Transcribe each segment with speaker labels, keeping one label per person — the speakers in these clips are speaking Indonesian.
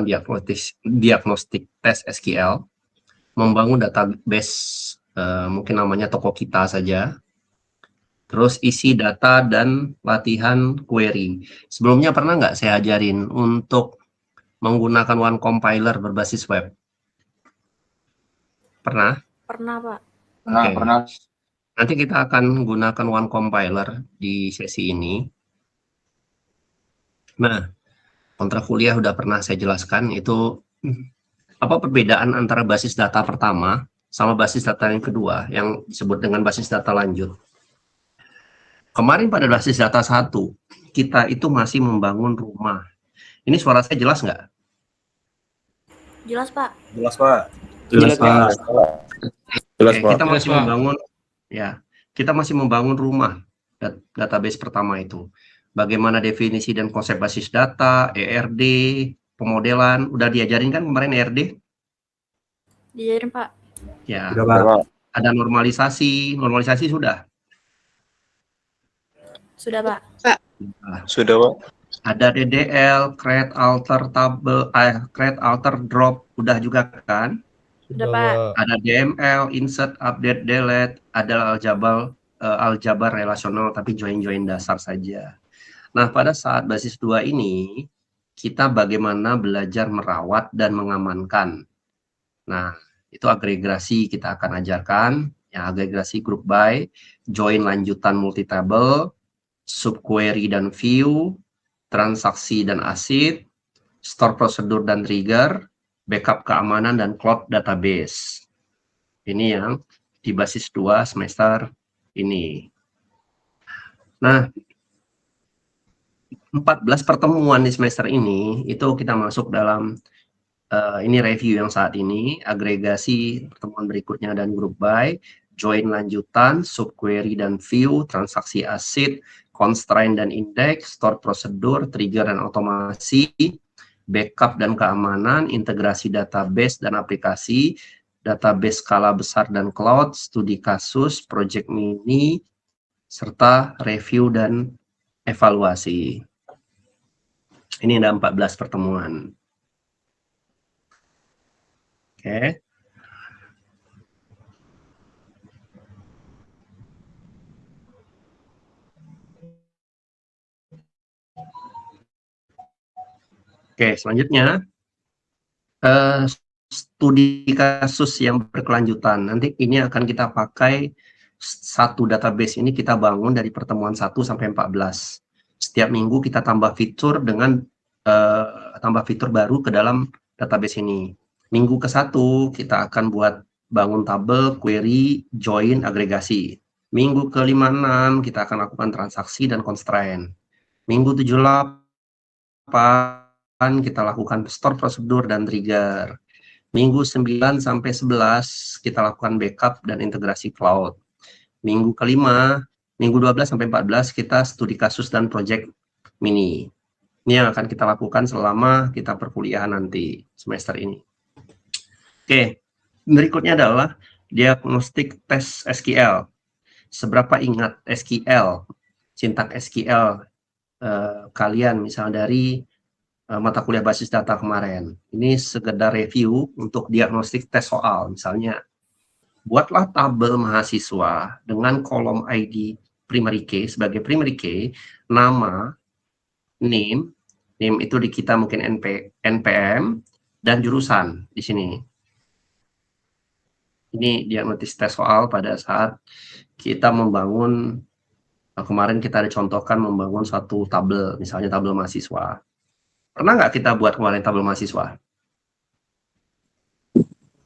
Speaker 1: diagnostik tes SQL, membangun database, mungkin namanya toko kita saja, terus isi data dan latihan query. Sebelumnya pernah nggak saya ajarin untuk menggunakan One Compiler berbasis web? Pernah?
Speaker 2: Pernah, Pak.
Speaker 1: Oke. Nanti kita akan gunakan One Compiler di sesi ini. Nah, kontrak kuliah udah pernah saya jelaskan itu apa perbedaan antara basis data pertama sama basis data yang kedua yang disebut dengan basis data lanjut. Kemarin pada basis data 1, kita itu masih membangun rumah. Ini suara saya jelas nggak?
Speaker 2: Jelas, Pak.
Speaker 3: Jelas, Pak.
Speaker 4: Jelas, Pak.
Speaker 3: Jelas,
Speaker 1: Oke,
Speaker 3: Pak.
Speaker 1: kita masih
Speaker 4: Jelas, Pak.
Speaker 1: membangun, ya, kita masih membangun rumah database pertama itu. Bagaimana definisi dan konsep basis data, ERD, pemodelan, udah diajarin kan kemarin ERD?
Speaker 2: Diajarin, Pak.
Speaker 1: Ya,
Speaker 3: Sudah, Pak.
Speaker 1: ada normalisasi sudah.
Speaker 2: Sudah, Pak.
Speaker 1: Nah,
Speaker 3: Sudah, Pak.
Speaker 1: ada DDL, create, alter, table, create, alter, drop, udah juga kan?
Speaker 2: Sudah, Pak.
Speaker 1: Ada DML, insert, update, delete, ada aljabar relasional, tapi join dasar saja. Nah, pada saat basis 2 ini, kita bagaimana belajar merawat dan mengamankan. Nah, itu agregasi kita akan ajarkan, ya, agregasi group by, join lanjutan multi-table, subquery dan view, transaksi dan ACID, store prosedur dan trigger, backup keamanan dan cloud database. Ini yang di basis 2 semester ini. Nah, 14 pertemuan di semester ini, itu kita masuk dalam, ini review yang saat ini, agregasi pertemuan berikutnya dan group by, join lanjutan, subquery dan view, transaksi ACID, constraint dan index, store prosedur, trigger dan otomasi, backup dan keamanan, integrasi database dan aplikasi, database skala besar dan cloud, studi kasus, project mini, serta review dan evaluasi. Ini ada 14 pertemuan. Oke. Oke, selanjutnya studi kasus yang berkelanjutan. Nanti ini akan kita pakai satu database ini kita bangun dari pertemuan 1 sampai 14. Setiap minggu kita tambah fitur dengan tambah fitur baru ke dalam database ini. Minggu ke-1 kita akan buat bangun tabel, query, join, agregasi. Minggu ke-5-6 kita akan lakukan transaksi dan constraint. Minggu 7-8 kita lakukan store prosedur dan trigger. Minggu 9 sampai 11 kita lakukan backup dan integrasi cloud. Minggu ke-5, minggu 12 sampai 14 kita studi kasus dan project mini. Ini yang akan kita lakukan selama kita perkuliahan nanti semester ini. Oke, berikutnya adalah diagnostik tes SQL. Seberapa ingat SQL, sintak SQL kalian misalnya dari mata kuliah basis data kemarin. Ini sekedar review untuk diagnostik tes soal. Misalnya, buatlah tabel mahasiswa dengan kolom ID primary key sebagai primary key, nama, name itu di kita mungkin NPM, dan jurusan di sini. Ini diagnostik tes soal pada saat kita membangun, kemarin kita ada contohkan membangun satu tabel, misalnya tabel mahasiswa. Pernah nggak kita buat kemarin tabel mahasiswa?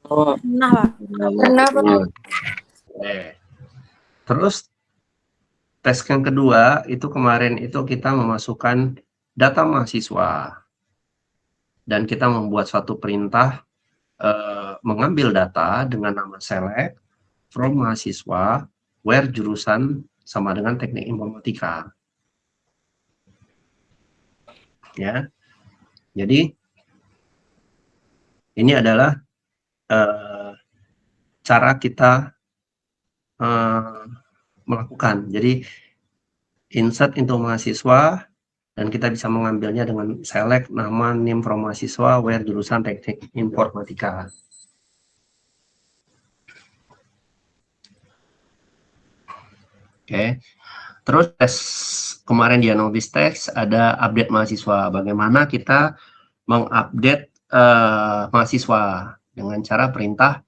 Speaker 2: Pernah, Pak.
Speaker 4: Pernah, Pak.
Speaker 1: Terus tes yang kedua itu kemarin itu kita memasukkan data mahasiswa dan kita membuat suatu perintah mengambil data dengan nama select from mahasiswa where jurusan sama dengan teknik informatika. Ya, jadi ini adalah cara kita melakukan. Jadi insert into mahasiswa Dan kita bisa mengambilnya dengan select nama, NIM from mahasiswa, where jurusan teknik informatika. Oke. Terus tes kemarin di Anobis Teks ada update mahasiswa. Bagaimana kita mengupdate mahasiswa dengan cara perintah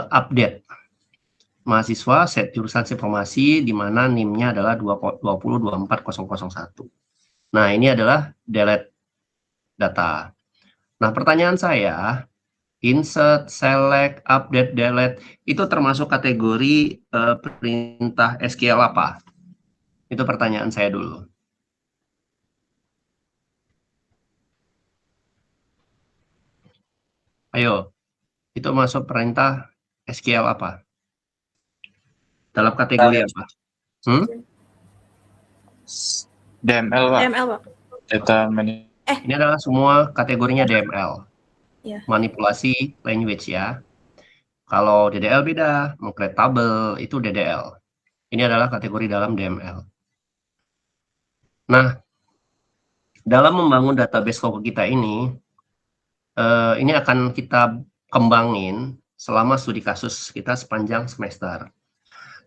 Speaker 1: update mahasiswa set jurusan informasi di mana NIM-nya adalah 2024001. Nah, ini adalah delete data. Nah, pertanyaan saya, insert, select, update, delete, itu termasuk kategori perintah SQL apa? Itu pertanyaan saya dulu. Ayo, itu masuk perintah SQL apa? Dalam kategori apa?
Speaker 3: DML, Pak.
Speaker 2: DML, Pak.
Speaker 3: Data management.
Speaker 1: Ini adalah semua kategorinya DML.
Speaker 2: Iya.
Speaker 1: Manipulasi language ya. Kalau DDL beda, meng-create tabel itu DDL. Ini adalah kategori dalam DML. Nah, dalam membangun database Koko kita ini akan kita kembangin selama studi kasus kita sepanjang semester.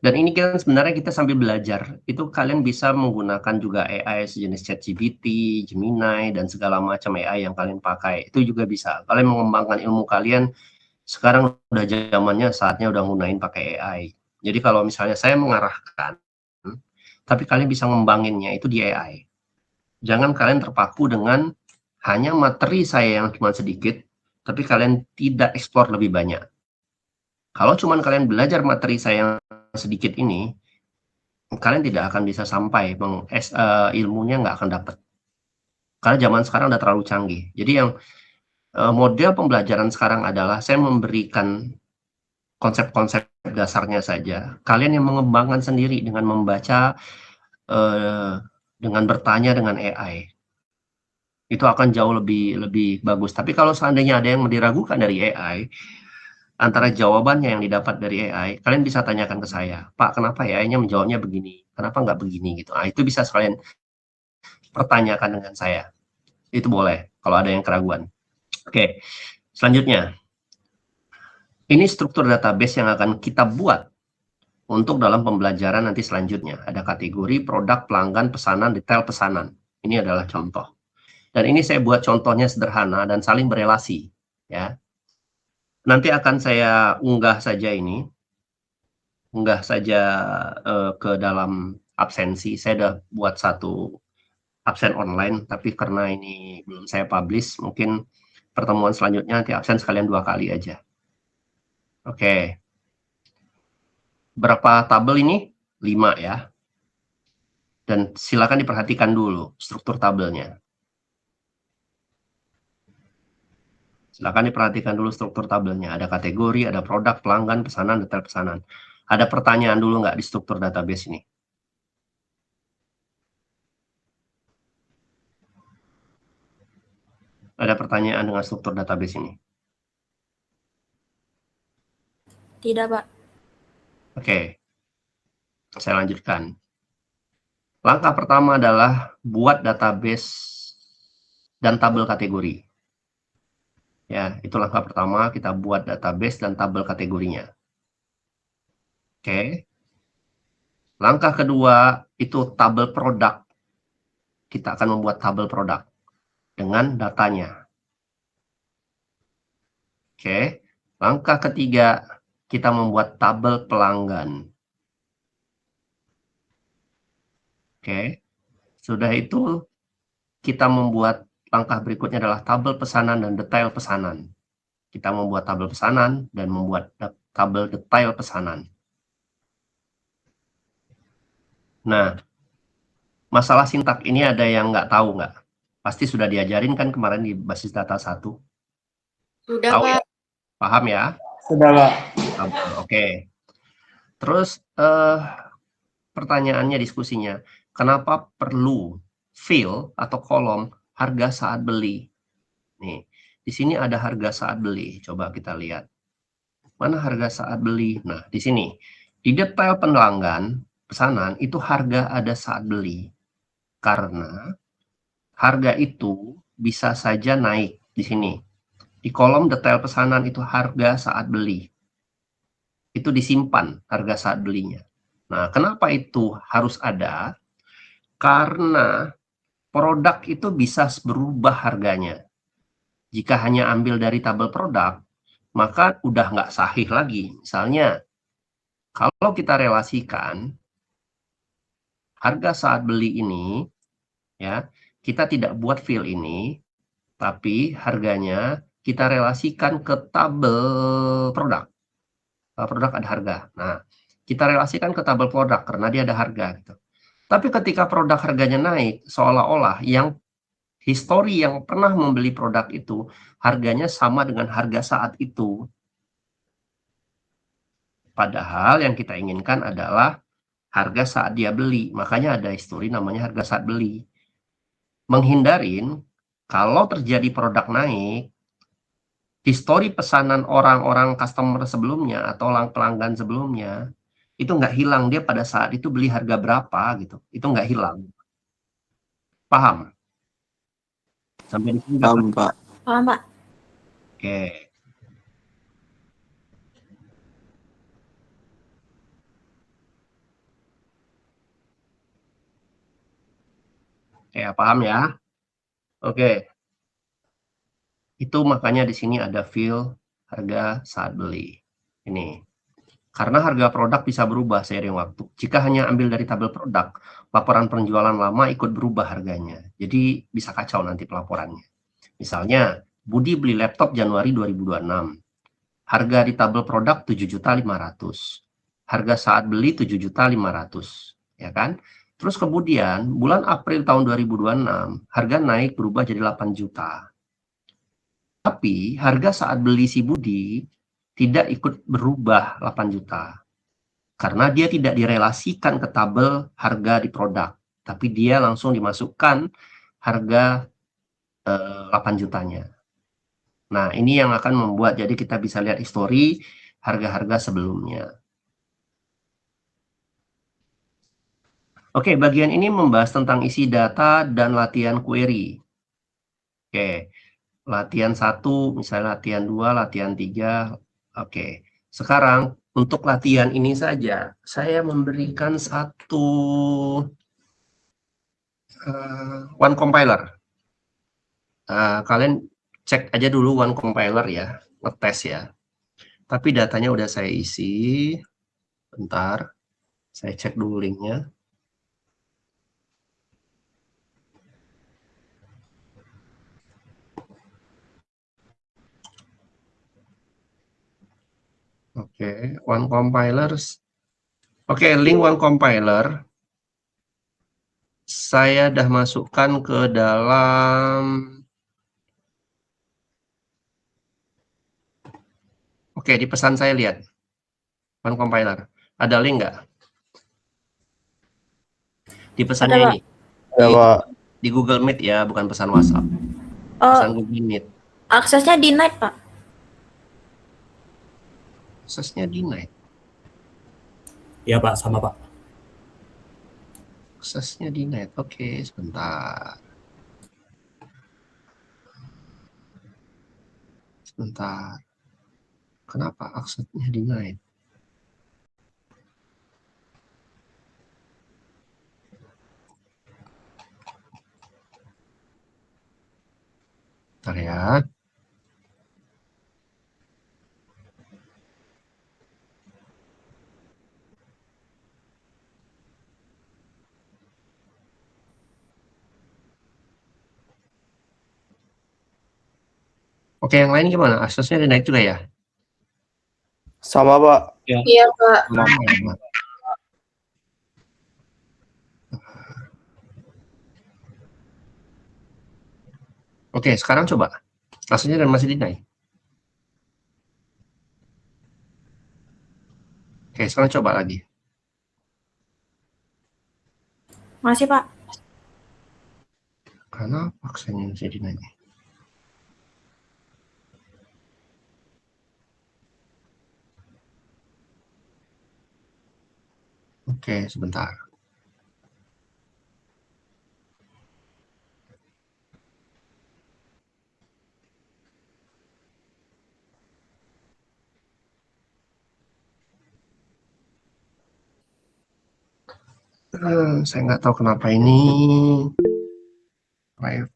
Speaker 1: Dan ini kan sebenarnya kita sambil belajar. Itu kalian bisa menggunakan juga AI sejenis ChatGPT, Gemini, dan segala macam AI yang kalian pakai. Itu juga bisa. Kalian mengembangkan ilmu kalian, sekarang udah zamannya, saatnya udah gunain pakai AI. Jadi kalau misalnya saya mengarahkan, tapi kalian bisa ngembanginnya itu di AI. Jangan kalian terpaku dengan hanya materi saya yang cuma sedikit, tapi kalian tidak eksplor lebih banyak. Kalau cuma kalian belajar materi saya yang sedikit ini, kalian tidak akan bisa sampai, ilmunya nggak akan dapat. Karena zaman sekarang udah terlalu canggih. Jadi yang model pembelajaran sekarang adalah saya memberikan konsep-konsep dasarnya saja. Kalian yang mengembangkan sendiri dengan membaca, dengan bertanya dengan AI. Itu akan jauh lebih bagus. Tapi kalau seandainya ada yang diragukan dari AI, antara jawabannya yang didapat dari AI, kalian bisa tanyakan ke saya, Pak, kenapa ya AI-nya menjawabnya begini? Kenapa nggak begini gitu? Nah, itu bisa sekalian pertanyakan dengan saya. Itu boleh, kalau ada yang keraguan. Oke, selanjutnya. Ini struktur database yang akan kita buat untuk dalam pembelajaran nanti selanjutnya. Ada kategori, produk, pelanggan, pesanan, detail pesanan. Ini adalah contoh. Dan ini saya buat contohnya sederhana dan saling berelasi. Ya. Nanti akan saya unggah saja ini. Unggah saja ke dalam absensi. Saya sudah buat satu absen online, tapi karena ini belum saya publish, mungkin pertemuan selanjutnya nanti absen sekalian 2 kali aja. Oke. Berapa tabel ini? 5 ya. Dan silakan diperhatikan dulu struktur tabelnya. Silakan diperhatikan dulu struktur tabelnya. Ada kategori, ada produk, pelanggan, pesanan, detail pesanan. Ada pertanyaan dulu nggak di struktur database ini? Ada pertanyaan dengan struktur database ini?
Speaker 2: Tidak, Pak.
Speaker 1: Oke. Saya lanjutkan. Langkah pertama adalah buat database dan tabel kategori. Ya, itu langkah pertama, kita buat database dan tabel kategorinya. Oke. Langkah kedua, itu tabel produk. Kita akan membuat tabel produk dengan datanya. Oke. Langkah ketiga, kita membuat tabel pelanggan. Oke. Sudah itu, kita membuat langkah berikutnya adalah tabel pesanan dan detail pesanan. Kita membuat tabel pesanan dan membuat tabel detail pesanan. Nah, masalah sintak ini ada yang nggak tahu nggak? Pasti sudah diajarin kan kemarin di basis data 1?
Speaker 2: Sudah,
Speaker 1: Tahu
Speaker 2: Pak.
Speaker 1: ya? Paham ya?
Speaker 3: Sudah, Pak.
Speaker 1: Oke. Terus pertanyaannya, diskusinya, kenapa perlu field atau kolom harga saat beli? Nih, di sini ada harga saat beli. Coba kita lihat. Mana harga saat beli? Nah, di sini. Di detail pelanggan, pesanan, itu harga ada saat beli. Karena harga itu bisa saja naik di sini. Di kolom detail pesanan itu harga saat beli. Itu disimpan harga saat belinya. Nah, kenapa itu harus ada? Karena produk itu bisa berubah harganya. Jika hanya ambil dari tabel produk, maka udah nggak sahih lagi. Misalnya, kalau kita relasikan harga saat beli ini, ya, kita tidak buat fill ini, tapi harganya kita relasikan ke tabel produk. Produk ada harga. Nah, kita relasikan ke tabel produk karena dia ada harga gitu. Tapi ketika produk harganya naik, seolah-olah yang histori yang pernah membeli produk itu harganya sama dengan harga saat itu. Padahal yang kita inginkan adalah harga saat dia beli. Makanya ada histori namanya harga saat beli. Menghindarin kalau terjadi produk naik, histori pesanan orang-orang customer sebelumnya atau pelanggan sebelumnya itu nggak hilang, dia pada saat itu beli harga berapa gitu, itu nggak hilang. Paham? Sampai di sini nggak
Speaker 4: Paham, Pak.
Speaker 2: Paham, Pak?
Speaker 1: Oke. Ya, paham ya? Oke. Itu makanya di sini ada fill harga saat beli. Ini. Karena harga produk bisa berubah seiring waktu. Jika hanya ambil dari tabel produk, laporan penjualan lama ikut berubah harganya. Jadi bisa kacau nanti pelaporannya. Misalnya, Budi beli laptop Januari 2026. Harga di tabel produk 7.500.000. Harga saat beli 7.500.000, ya kan? Terus kemudian bulan April tahun 2026, harga naik berubah jadi 8 juta. Tapi harga saat beli si Budi tidak ikut berubah 8 juta. Karena dia tidak direlasikan ke tabel harga di produk. Tapi dia langsung dimasukkan harga 8 jutanya. Nah, ini yang akan membuat jadi kita bisa lihat histori harga-harga sebelumnya. Oke, bagian ini membahas tentang isi data dan latihan query. Oke, latihan 1, misalnya latihan 2, latihan 3. Oke, sekarang untuk latihan ini saja, saya memberikan satu one compiler. Kalian cek aja dulu one compiler ya, ngetes ya. Tapi datanya udah saya isi. Bentar, saya cek dulu linknya. Oke, one compilers. Oke, link one compiler saya dah masukkan ke dalam. Oke, di pesan saya lihat one compiler. Ada link nggak? Di pesannya
Speaker 2: Ada, Pak.
Speaker 1: ini.
Speaker 4: Ya, Pak.
Speaker 1: Di Google Meet ya, bukan pesan WhatsApp. Pesan
Speaker 2: Oh,
Speaker 1: Google Meet.
Speaker 2: aksesnya denied, Pak.
Speaker 1: Aksesnya denied.
Speaker 5: Iya Pak, sama Pak.
Speaker 1: Aksesnya denied. Oke, sebentar. Sebentar. Kenapa aksesnya denied? Bentar ya. Oke, yang lain gimana? Aksesnya denied juga ya?
Speaker 4: Sama, Pak.
Speaker 2: Iya, Pak.
Speaker 1: Sama. Oke, sekarang coba. Aksesnya dan masih denied. Oke, sekarang coba lagi.
Speaker 2: Masih, Pak.
Speaker 1: Karena aksesnya masih denied. Oke, sebentar. Saya nggak tahu kenapa ini private.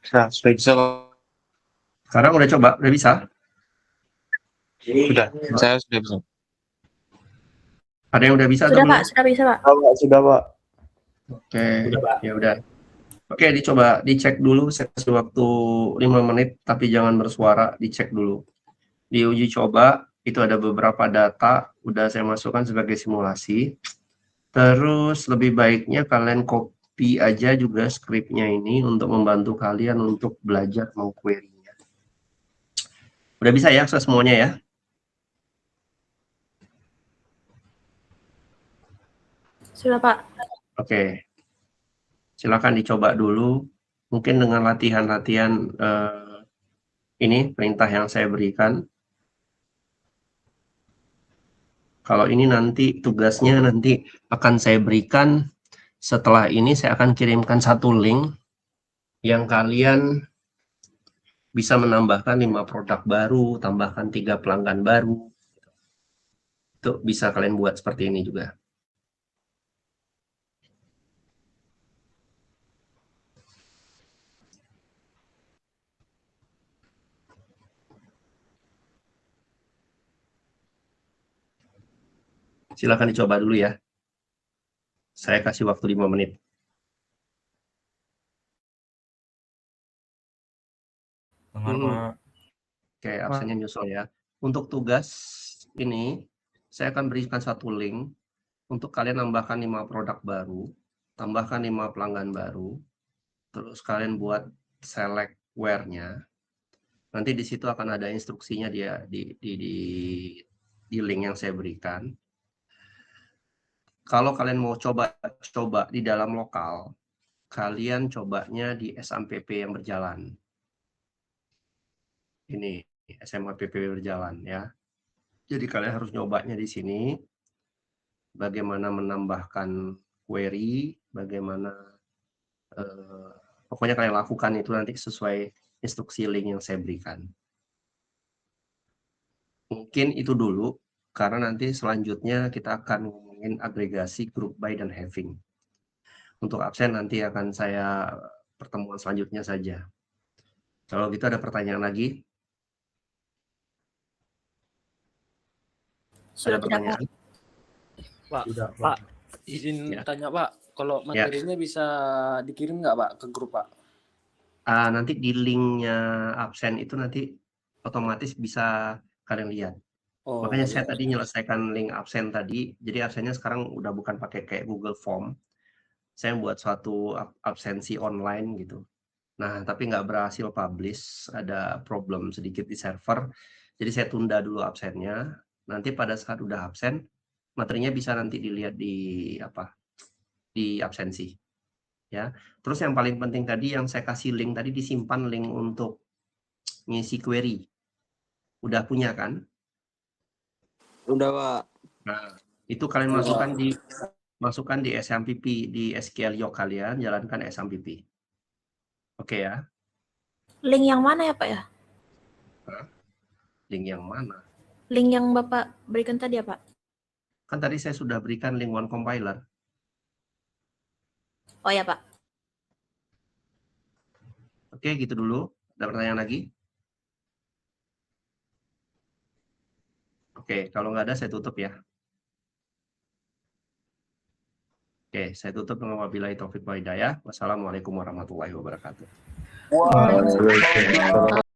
Speaker 3: Sudah bisa, Pak.
Speaker 1: Sekarang udah coba, udah bisa?
Speaker 3: Sudah, saya sudah bisa.
Speaker 1: Ada yang udah bisa atau
Speaker 2: Sudah
Speaker 1: belum?
Speaker 2: Pak, sudah bisa Pak.
Speaker 4: Sudah Pak.
Speaker 1: Oke,
Speaker 5: Udah, Pak.
Speaker 1: ya udah. Oke, dicoba, dicek dulu. Saya kasih waktu 5 menit, tapi jangan bersuara, dicek dulu. Di uji coba, itu ada beberapa data, udah saya masukkan sebagai simulasi. Terus lebih baiknya kalian copy aja juga skripnya ini untuk membantu kalian untuk belajar mengquery-nya. Udah bisa ya akses semuanya ya?
Speaker 2: Sudah Pak.
Speaker 1: Oke. Silakan dicoba dulu. Mungkin dengan latihan-latihan ini perintah yang saya berikan. Kalau ini nanti tugasnya nanti akan saya berikan. Setelah ini saya akan kirimkan satu link yang kalian bisa menambahkan 5 produk baru, tambahkan 3 pelanggan baru. Itu bisa kalian buat seperti ini juga. Silakan dicoba dulu ya. Saya kasih waktu 5 menit.
Speaker 5: Dengar, Pak.
Speaker 1: Oke, absennya nyusul ya. Untuk tugas ini, saya akan berikan satu link untuk kalian nambahkan 5 produk baru, tambahkan 5 pelanggan baru, terus kalian buat select where-nya. Nanti di situ akan ada instruksinya dia di link yang saya berikan. Kalau kalian mau coba di dalam lokal, kalian cobanya di SMPP yang berjalan. Ini SMPP berjalan ya. Jadi kalian harus nyobanya di sini. Bagaimana menambahkan query, bagaimana pokoknya kalian lakukan itu nanti sesuai instruksi link yang saya berikan. Mungkin itu dulu, karena nanti selanjutnya kita akan ngomongin agregasi, group by, dan having. Untuk absen nanti akan saya pertemuan selanjutnya saja. Kalau gitu ada pertanyaan lagi?
Speaker 2: Sudah
Speaker 1: Ada
Speaker 2: tidak Pak.
Speaker 1: pertanyaan?
Speaker 6: Pak,
Speaker 5: Sudah,
Speaker 6: Pak, izin
Speaker 1: Ya.
Speaker 6: tanya Pak, kalau materinya bisa dikirim nggak Pak ke grup Pak?
Speaker 1: Nanti di linknya absen itu nanti otomatis bisa kalian lihat.
Speaker 6: Oh,
Speaker 1: Makanya saya
Speaker 6: iya.
Speaker 1: tadi menyelesaikan link absen tadi, jadi absennya sekarang udah bukan pakai kayak Google Form. Saya buat suatu absensi online gitu. Nah, tapi nggak berhasil publish, ada problem sedikit di server. Jadi saya tunda dulu absennya. Nanti pada saat udah absen, materinya bisa nanti dilihat di absensi. Ya. Terus yang paling penting tadi yang saya kasih link tadi, disimpan link untuk ngisi query. Udah punya kan?
Speaker 6: Udah Pak.
Speaker 1: Nah, itu kalian masukkan di SMPP, di SQL Yoke kalian, jalankan SMPP. Oke ya.
Speaker 2: Link yang mana ya Pak ya?
Speaker 1: Link yang mana?
Speaker 2: Link yang Bapak berikan tadi ya Pak?
Speaker 1: Kan tadi saya sudah berikan link One Compiler.
Speaker 2: Oh ya Pak.
Speaker 1: Oke, gitu dulu. Ada pertanyaan lagi? Oke, kalau nggak ada saya tutup ya. Oke, saya tutup dengan wabillahi taufik wal hidayah. Wassalamualaikum warahmatullahi wabarakatuh.
Speaker 4: Waalaikumsalam.